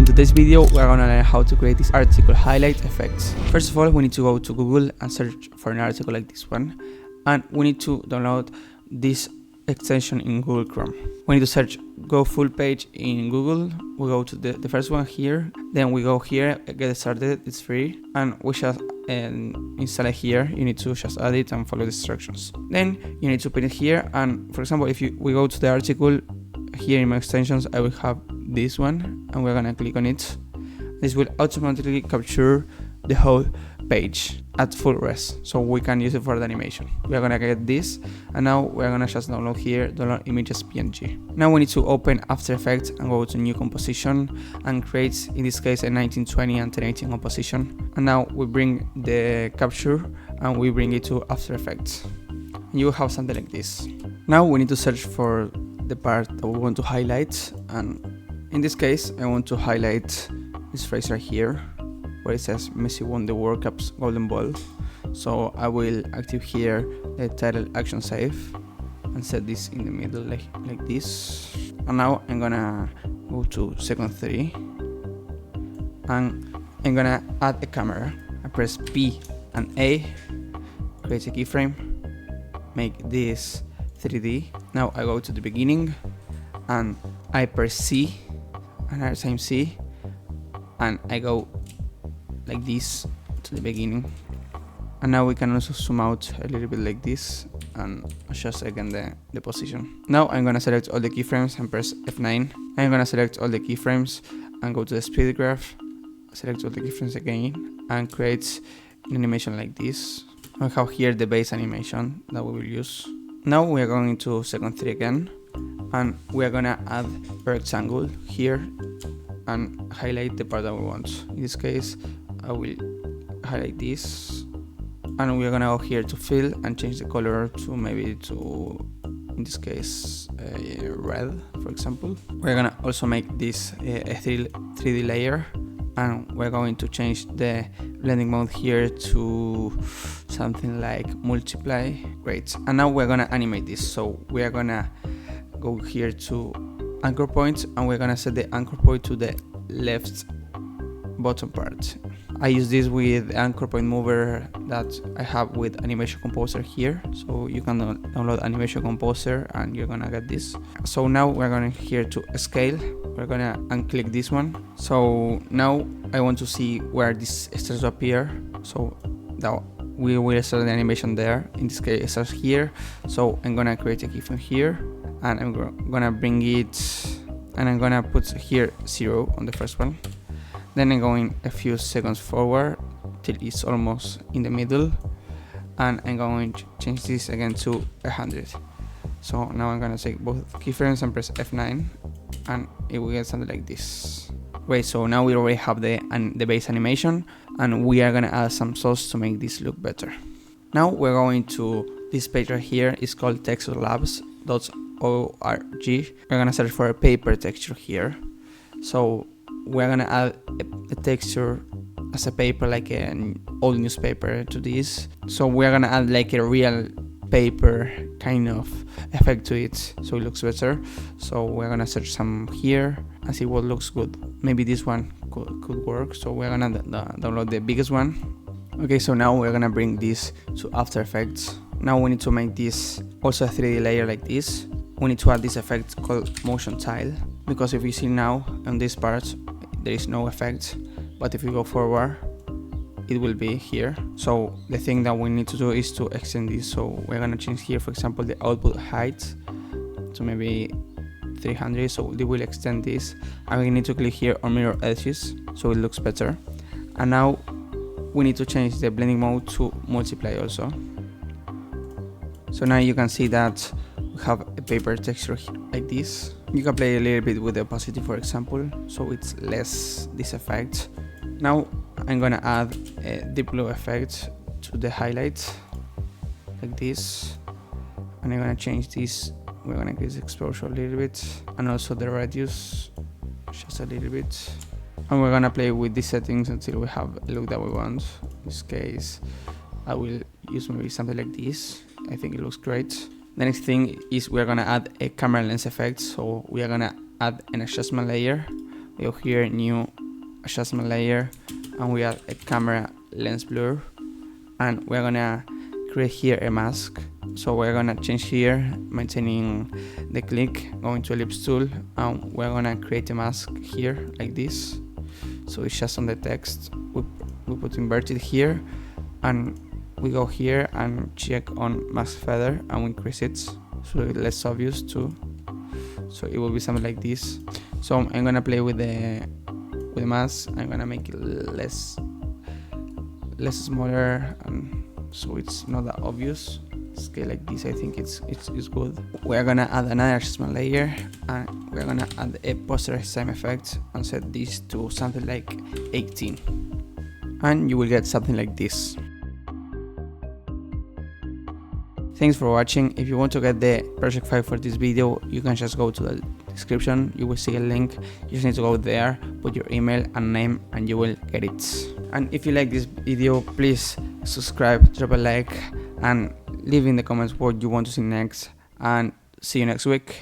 In today's video, we're gonna learn how to create these article highlight effects. First of all, we need to go to Google and search for an article like this one, and we need to download this extension in Google Chrome. We need to search go full page in Google. We go to the first one here, then we go here, get started, it's free, and we just install it here. You need to just add it and follow the instructions. Then you need to put it here, and for example, if we go to the article here in my extensions, I will have this one, and we're gonna click on it. This will automatically capture the whole page at full res, so we can use it for the animation. We are gonna get this, and now we're gonna just download here, download images PNG. Now we need to open After Effects and go to new composition and create, in this case, a 1920 and 1080 composition. And now we bring the capture and we bring it to After Effects. And you will have something like this. Now we need to search for the part that we want to highlight, and in this case I want to highlight this phrase right here where it says Messi won the World Cup's Golden Ball. So I will active here the title action save and set this in the middle like this. And now I'm gonna go to second 3 and I'm gonna add a camera. I press P and A, create a keyframe, make this 3D. Now I go to the beginning and I press C and I same C and I go like this to the beginning. And now we can also zoom out a little bit like this and adjust again the position. Now I'm gonna select all the keyframes and press F9. I'm gonna select all the keyframes and go to the speed graph, select all the keyframes again and create an animation like this. I have here the base animation that we will use. Now we are going to second 3 again, and we are gonna add a rectangle here and highlight the part that we want. In this case, I will highlight this, and we are gonna go here to fill and change the color to maybe to, in this case, red, for example. We're gonna also make this a 3D layer, and we're going to change the blending mode here to something like multiply. Great. And now we're gonna animate this. So we are gonna go here to anchor point, and we're gonna set the anchor point to the left bottom part. I use this with the anchor point mover that I have with Animation Composer here. So you can download Animation Composer and you're gonna get this. So now we're going here to scale. We're gonna unclick this one. So now I want to see where this starts to appear. So now we will start the animation there. In this case it starts here. So I'm gonna create a keyframe here, and I'm gonna bring it, and I'm gonna put here 0 on the first one. Then I'm going a few seconds forward till it's almost in the middle, and I'm going to change this again to 100. So now I'm gonna take both keyframes and press F9, and it will get something like this. Great, so now we already have the base animation, and we are gonna add some sauce to make this look better. Now we're going to this page right here. It's called texturelabs.org. We're gonna search for a paper texture here. So we're gonna add a texture as a paper, like an old newspaper, to this. So we're gonna add like a real paper kind of effect to it, so it looks better. So we're gonna search some here and see what looks good. Maybe this one could work. So we're gonna download the biggest one. Okay, so now we're gonna bring this to After Effects. Now we need to make this also a 3D layer like this. We need to add this effect called motion tile, because if you see now on this part there is no effect, but if you go forward it will be here. So the thing that we need to do is to extend this. So we're gonna change here, for example, the output height to maybe 300, so they will extend this, and we need to click here on mirror edges so it looks better. And now we need to change the blending mode to multiply also. So now you can see that we have a paper texture like this. You can play a little bit with the opacity, for example, so it's less this effect. Now I'm gonna add a deep blue effect to the highlight like this, and I'm gonna change this. We're gonna increase the exposure a little bit, and also the radius just a little bit, and we're gonna play with these settings until we have a look that we want. In this case I will use maybe something like this. I think it looks great. The next thing is we're gonna add a camera lens effect. So we are gonna add an adjustment layer. we go here, new adjustment layer, and we add a camera lens blur, and we're gonna create here a mask. So we're gonna change here, maintaining the click, going to ellipse tool, and we're gonna create a mask here like this. So it's just on the text, we put inverted here, and we go here and check on mask feather, and we increase it so it's less obvious too. So it will be something like this. So I'm gonna play with the mask. I'm gonna make it less smaller, and so it's not that obvious. Scale like this, I think it's good. We're gonna add another adjustment layer, and we're gonna add a posterized time effect and set this to something like 18, and you will get something like this. Thanks for watching. If you want to get the project file for this video, you can just go to the description. You will see a link. You just need to go there, put your email and name, and you will get it. And if you like this video, please subscribe, drop a like, and leave in the comments what you want to see next, and see you next week.